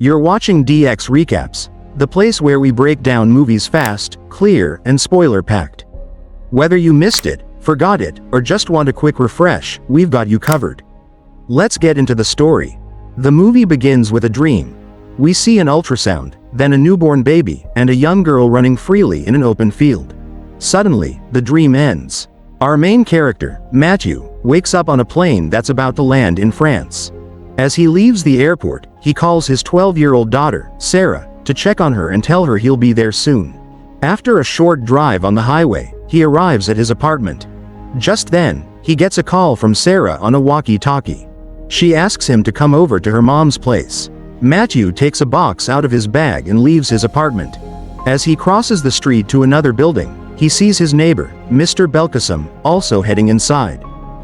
You're watching DX Recaps, the place where we break down movies fast, clear, and spoiler-packed. Whether you missed it, forgot it, or just want a quick refresh, we've got you covered. Let's get into the story. The movie begins with a dream. We see an ultrasound, then a newborn baby, and a young girl running freely in an open field. Suddenly, the dream ends. Our main character, Mathieu, wakes up on a plane that's about to land in France. As he leaves the airport, he calls his 12-year-old daughter, Sarah, to check on her and tell her he'll be there soon. After a short drive on the highway, he arrives at his apartment. Just then, he gets a call from Sarah on a walkie-talkie. She asks him to come over to her mom's place. Mathieu takes a box out of his bag and leaves his apartment. As he crosses the street to another building, he sees his neighbor, Mr. Belkacem, also heading inside.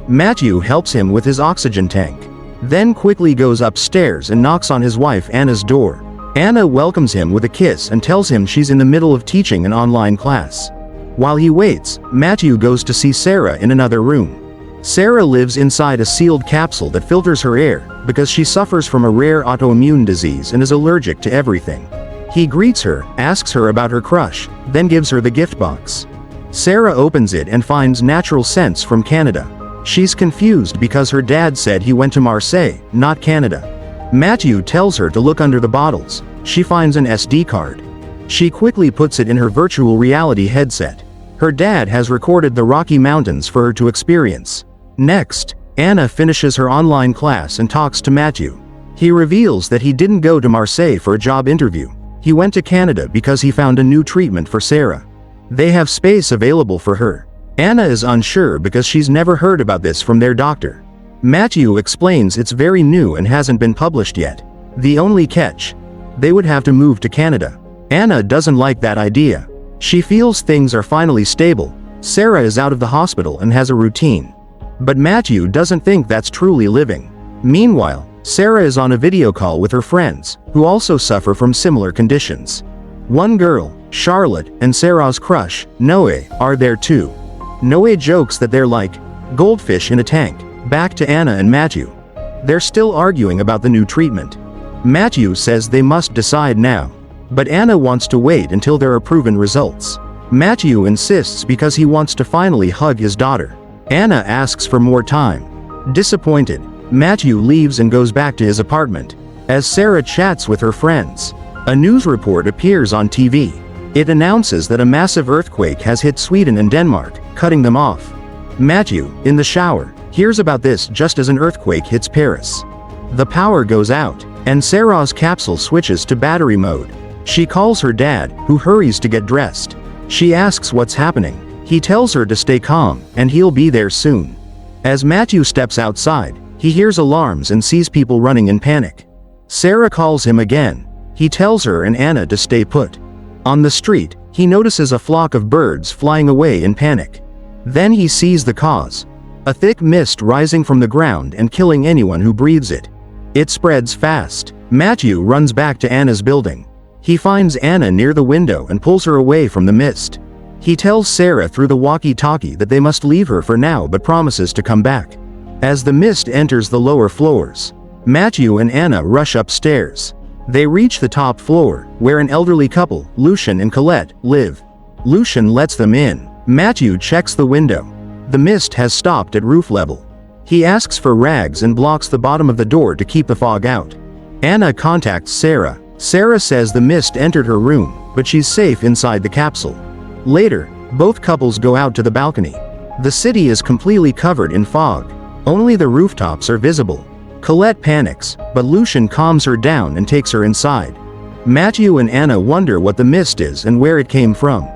Mathieu helps him with his oxygen tank, then quickly goes upstairs and knocks on his wife Anna's door. Anna welcomes him with a kiss and tells him she's in the middle of teaching an online class. While he waits, Mathieu goes to see Sarah in another room. Sarah lives inside a sealed capsule that filters her air because she suffers from a rare autoimmune disease and is allergic to everything. He greets her, asks her about her crush, then gives her the gift box. Sarah opens it and finds natural scents from Canada. She's confused because her dad said he went to Marseille, not Canada. Mathieu tells her to look under the bottles. She finds an SD card. She quickly puts it in her virtual reality headset. Her dad has recorded the Rocky Mountains for her to experience. Next, Anna finishes her online class and talks to Mathieu. He reveals that he didn't go to Marseille for a job interview. He went to Canada because he found a new treatment for Sarah. They have space available for her. Anna is unsure because she's never heard about this from their doctor. Mathieu explains it's very new and hasn't been published yet. The only catch: they would have to move to Canada. Anna doesn't like that idea. She feels things are finally stable. Sarah is out of the hospital and has a routine. But Mathieu doesn't think that's truly living. Meanwhile, Sarah is on a video call with her friends, who also suffer from similar conditions. One girl, Charlotte, and Sarah's crush, Noe, are there too. Noe jokes that they're like goldfish in a tank. Back to Anna and Mathieu. They're still arguing about the new treatment. Mathieu says they must decide now, but Anna wants to wait until there are proven results. Mathieu insists because he wants to finally hug his daughter. Anna asks for more time. Disappointed, Mathieu leaves and goes back to his apartment. As Sarah chats with her friends, a news report appears on TV. It announces that a massive earthquake has hit Sweden and Denmark, cutting them off. Mathieu, in the shower, hears about this just as an earthquake hits Paris. The power goes out, and Sarah's capsule switches to battery mode. She calls her dad, who hurries to get dressed. She asks what's happening. He tells her to stay calm, and he'll be there soon. As Mathieu steps outside, he hears alarms and sees people running in panic. Sarah calls him again. He tells her and Anna to stay put. On the street, he notices a flock of birds flying away in panic. Then he sees the cause: a thick mist rising from the ground and killing anyone who breathes it. It spreads fast. Mathieu runs back to Anna's building. He finds Anna near the window and pulls her away from the mist. He tells Sarah through the walkie-talkie that they must leave her for now but promises to come back. As the mist enters the lower floors, Mathieu and Anna rush upstairs. They reach the top floor, where an elderly couple, Lucien and Colette, live. Lucien lets them in. Mathieu checks the window. The mist has stopped at roof level. He asks for rags and blocks the bottom of the door to keep the fog out. Anna contacts Sarah. Sarah says the mist entered her room, but she's safe inside the capsule. Later, both couples go out to the balcony. The city is completely covered in fog. Only the rooftops are visible. Colette panics, but Lucien calms her down and takes her inside. Mathieu and Anna wonder what the mist is and where it came from.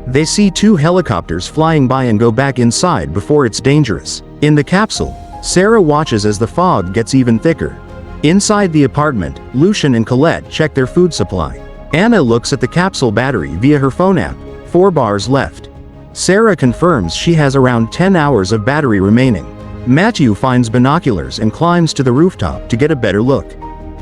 They see two helicopters flying by and go back inside before it's dangerous. In the capsule, Sarah watches as the fog gets even thicker. Inside the apartment, Lucien and Colette check their food supply. Anna looks at the capsule battery via her phone app. 4 bars left. Sarah confirms she has around 10 hours of battery remaining. Mathieu finds binoculars and climbs to the rooftop to get a better look.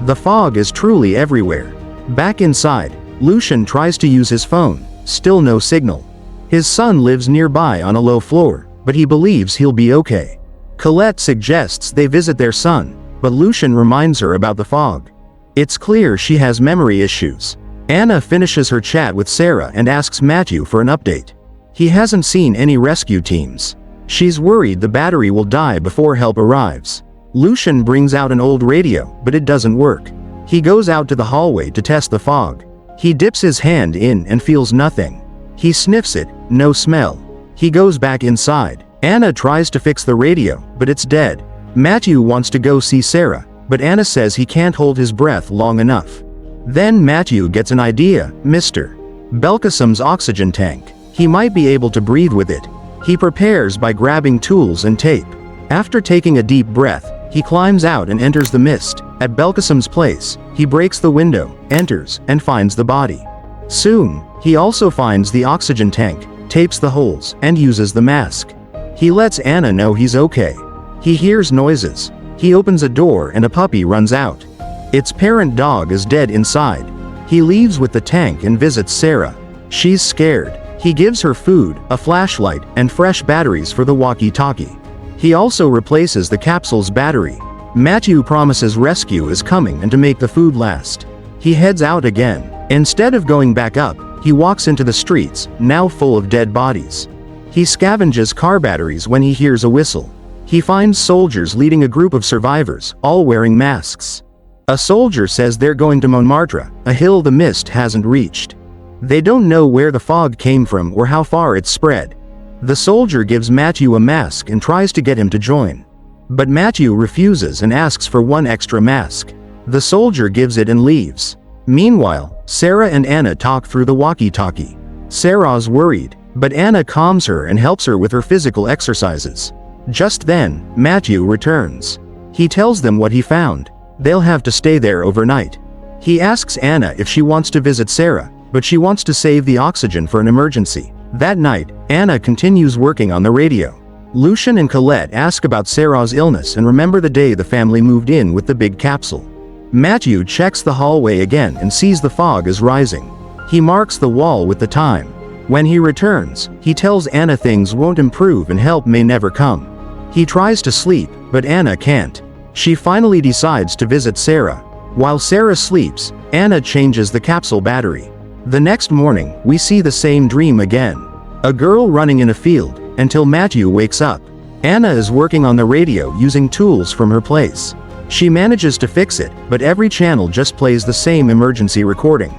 The fog is truly everywhere. Back inside, Lucien tries to use his phone. Still no signal. His son lives nearby on a low floor, but he believes he'll be okay. Colette suggests they visit their son, but Lucien reminds her about the fog. It's clear she has memory issues. Anna finishes her chat with Sarah and asks Mathieu for an update. He hasn't seen any rescue teams. She's worried the battery will die before help arrives. Lucien brings out an old radio, but it doesn't work. He goes out to the hallway to test the fog. He dips his hand in and feels nothing. He sniffs it, no smell. He goes back inside. Anna tries to fix the radio, but it's dead. Mathieu wants to go see Sarah, but Anna says he can't hold his breath long enough. Then Mathieu gets an idea, Mr. Belkasem's oxygen tank. He might be able to breathe with it. He prepares by grabbing tools and tape. After taking a deep breath, he climbs out and enters the mist. At Belkasem's place, he breaks the window, enters, and finds the body. Soon, he also finds the oxygen tank, tapes the holes, and uses the mask. He lets Anna know he's okay. He hears noises. He opens a door and a puppy runs out. Its parent dog is dead inside. He leaves with the tank and visits Sarah. She's scared. He gives her food, a flashlight, and fresh batteries for the walkie-talkie. He also replaces the capsule's battery. Mathieu promises rescue is coming and to make the food last. He heads out again. Instead of going back up, he walks into the streets, now full of dead bodies. He scavenges car batteries when he hears a whistle. He finds soldiers leading a group of survivors, all wearing masks. A soldier says they're going to Montmartre, a hill the mist hasn't reached. They don't know where the fog came from or how far it's spread. The soldier gives Mathieu a mask and tries to get him to join. But Mathieu refuses and asks for one extra mask. The soldier gives it and leaves. Meanwhile, Sarah and Anna talk through the walkie-talkie. Sarah's worried, but Anna calms her and helps her with her physical exercises. Just then, Mathieu returns. He tells them what he found. They'll have to stay there overnight. He asks Anna if she wants to visit Sarah, but she wants to save the oxygen for an emergency. That night, Anna continues working on the radio. Lucien and Colette ask about Sarah's illness and remember the day the family moved in with the big capsule. Mathieu checks the hallway again and sees the fog is rising. He marks the wall with the time. When he returns, he tells Anna things won't improve and help may never come. He tries to sleep, but Anna can't. She finally decides to visit Sarah. While Sarah sleeps, Anna changes the capsule battery. The next morning, we see the same dream again. A girl running in a field, until Mathieu wakes up. Anna is working on the radio using tools from her place. She manages to fix it, but every channel just plays the same emergency recording.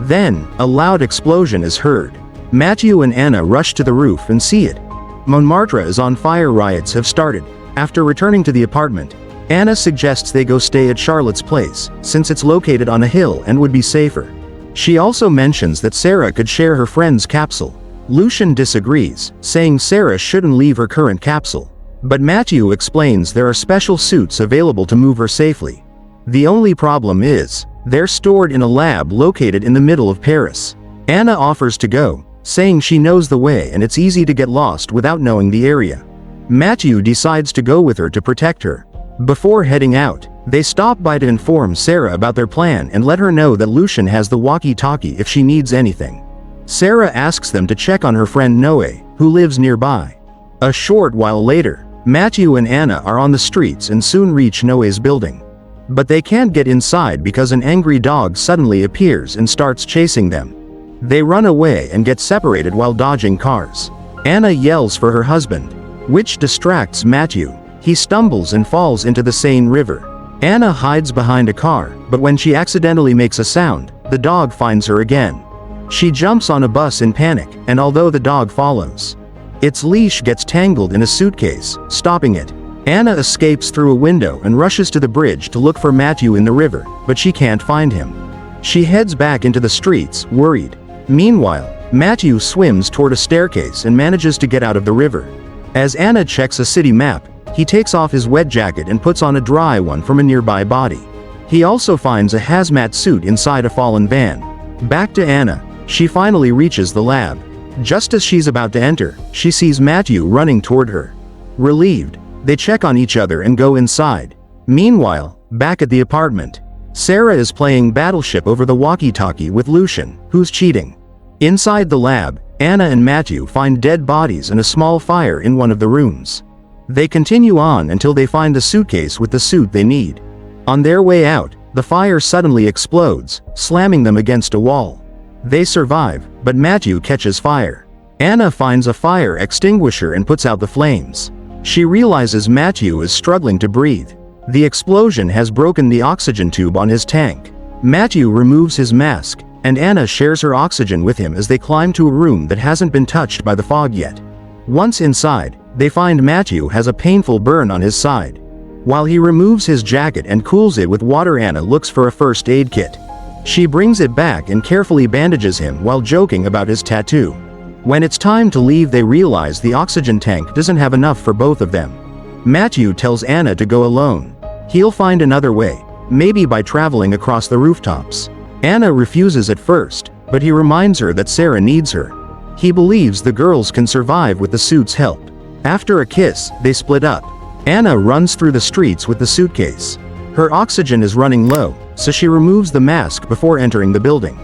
Then, a loud explosion is heard. Mathieu and Anna rush to the roof and see it. Montmartre is on fire. Riots have started. After returning to the apartment, Anna suggests they go stay at Charlotte's place, since it's located on a hill and would be safer. She also mentions that Sarah could share her friend's capsule. Lucien disagrees, saying Sarah shouldn't leave her current capsule. But Mathieu explains there are special suits available to move her safely. The only problem is, they're stored in a lab located in the middle of Paris. Anna offers to go, saying she knows the way and it's easy to get lost without knowing the area. Mathieu decides to go with her to protect her. Before heading out, they stop by to inform Sarah about their plan and let her know that Lucien has the walkie-talkie if she needs anything. Sarah asks them to check on her friend Noe, who lives nearby. A short while later, Mathieu and Anna are on the streets and soon reach Noe's building. But they can't get inside because an angry dog suddenly appears and starts chasing them. They run away and get separated while dodging cars. Anna yells for her husband, which distracts Mathieu. He stumbles and falls into the Seine River. Anna hides behind a car, but when she accidentally makes a sound, the dog finds her again. She jumps on a bus in panic, and although the dog follows, its leash gets tangled in a suitcase, stopping it. Anna escapes through a window and rushes to the bridge to look for Mathieu in the river, but she can't find him. She heads back into the streets, worried. Meanwhile, Mathieu swims toward a staircase and manages to get out of the river. As Anna checks a city map, he takes off his wet jacket and puts on a dry one from a nearby body. He also finds a hazmat suit inside a fallen van. Back to Anna, she finally reaches the lab. Just as she's about to enter, she sees Mathieu running toward her. Relieved, they check on each other and go inside. Meanwhile, back at the apartment, Sarah is playing Battleship over the walkie-talkie with Lucien, who's cheating. Inside the lab, Anna and Mathieu find dead bodies and a small fire in one of the rooms. They continue on until they find the suitcase with the suit they need. On their way out, The fire suddenly explodes, slamming them against a wall. They survive, but Mathieu catches fire. Anna finds a fire extinguisher and puts out the flames. She realizes Mathieu is struggling to breathe. The explosion has broken the oxygen tube on his tank. Mathieu removes his mask, and Anna shares her oxygen with him as they climb to a room that hasn't been touched by the fog yet. Once inside, they find Mathieu has a painful burn on his side. While he removes his jacket and cools it with water, Anna looks for a first aid kit. She brings it back and carefully bandages him while joking about his tattoo. When it's time to leave, they realize the oxygen tank doesn't have enough for both of them. Mathieu tells Anna to go alone. He'll find another way, maybe by traveling across the rooftops. Anna refuses at first, but he reminds her that Sarah needs her. He believes the girls can survive with the suit's help. After a kiss, they split up. Anna runs through the streets with the suitcase. Her oxygen is running low, so she removes the mask before entering the building.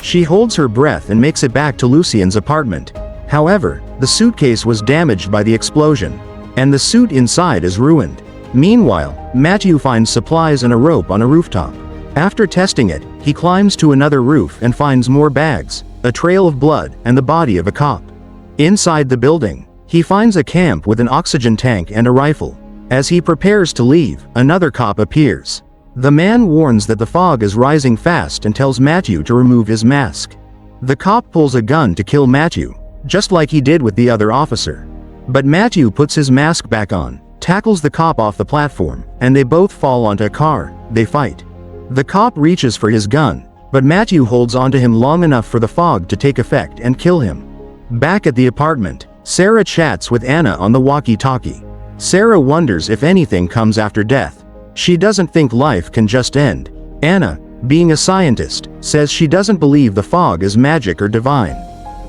She holds her breath and makes it back to Lucien's apartment. However, the suitcase was damaged by the explosion, and the suit inside is ruined. Meanwhile, Mathieu finds supplies and a rope on a rooftop. After testing it, he climbs to another roof and finds more bags, a trail of blood, and the body of a cop. Inside the building, he finds a camp with an oxygen tank and a rifle. As he prepares to leave, another cop appears. The man warns that the fog is rising fast and tells Mathieu to remove his mask. The cop pulls a gun to kill Mathieu, just like he did with the other officer. But Mathieu puts his mask back on, tackles the cop off the platform, and they both fall onto a car. They fight. The cop reaches for his gun, but Mathieu holds onto him long enough for the fog to take effect and kill him. Back at the apartment, Sarah chats with Anna on the walkie-talkie. Sarah wonders if anything comes after death. She doesn't think life can just end. Anna, being a scientist, says she doesn't believe the fog is magic or divine.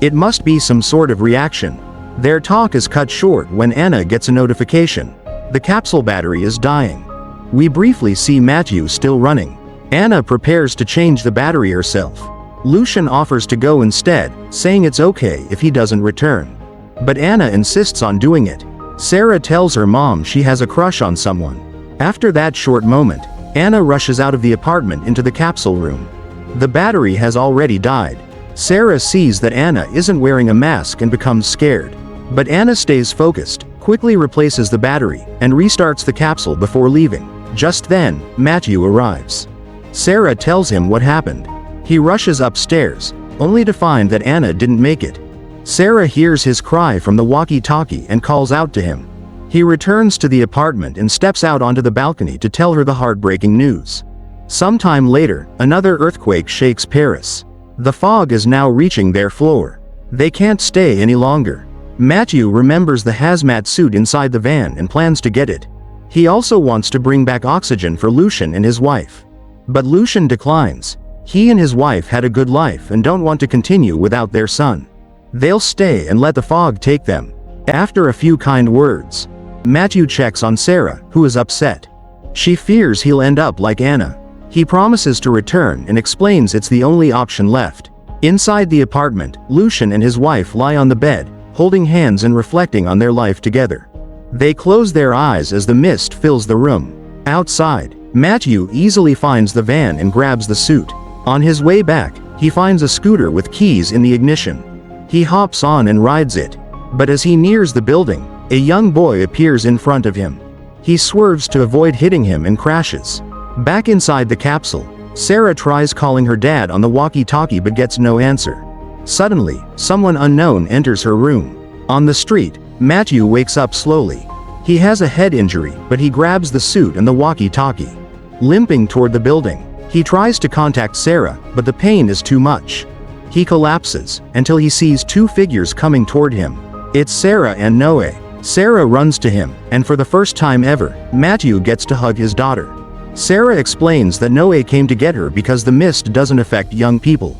It must be some sort of reaction. Their talk is cut short when Anna gets a notification. The capsule battery is dying. We briefly see Mathieu still running. Anna prepares to change the battery herself. Lucien offers to go instead, saying it's okay if he doesn't return. But Anna insists on doing it. Sarah tells her mom she has a crush on someone. After that short moment, Anna rushes out of the apartment into the capsule room. The battery has already died. Sarah sees that Anna isn't wearing a mask and becomes scared. But Anna stays focused, quickly replaces the battery, and restarts the capsule before leaving. Just then, Mathieu arrives. Sarah tells him what happened. He rushes upstairs, only to find that Anna didn't make it. Sarah hears his cry from the walkie-talkie and calls out to him. He returns to the apartment and steps out onto the balcony to tell her the heartbreaking news. Sometime later, another earthquake shakes Paris. The fog is now reaching their floor. They can't stay any longer. Mathieu remembers the hazmat suit inside the van and plans to get it. He also wants to bring back oxygen for Lucien and his wife. But Lucien declines. He and his wife had a good life and don't want to continue without their son. They'll stay and let the fog take them. After a few kind words, Mathieu checks on Sarah, who is upset. She fears he'll end up like Anna. He promises to return and explains it's the only option left. Inside the apartment, Lucien and his wife lie on the bed, holding hands and reflecting on their life together. They close their eyes as the mist fills the room. Outside, Mathieu easily finds the van and grabs the suit. On his way back, he finds a scooter with keys in the ignition. He hops on and rides it. But as he nears the building, a young boy appears in front of him. He swerves to avoid hitting him and crashes. Back inside the capsule, Sarah tries calling her dad on the walkie-talkie but gets no answer. Suddenly, someone unknown enters her room. On the street, Mathieu wakes up slowly. He has a head injury, but he grabs the suit and the walkie-talkie. Limping toward the building, he tries to contact Sarah, but the pain is too much. He collapses, until he sees two figures coming toward him. It's Sarah and Noé. Sarah runs to him, and for the first time ever, Mathieu gets to hug his daughter. Sarah explains that Noé came to get her because the mist doesn't affect young people.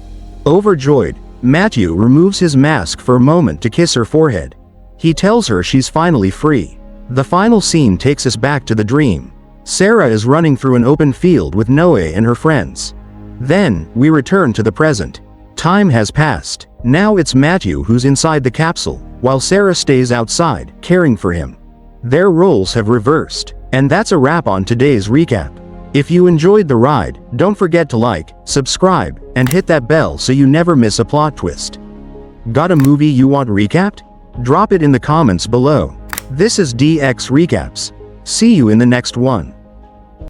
Overjoyed, Mathieu removes his mask for a moment to kiss her forehead. He tells her she's finally free. The final scene takes us back to the dream. Sarah is running through an open field with Noé and her friends. Then, we return to the present. Time has passed. Now it's Mathieu who's inside the capsule, while Sarah stays outside, caring for him. Their roles have reversed. And that's a wrap on today's recap. If you enjoyed the ride, don't forget to like, subscribe, and hit that bell so you never miss a plot twist. Got a movie you want recapped? Drop it in the comments below. This is DX Recaps. See you in the next one.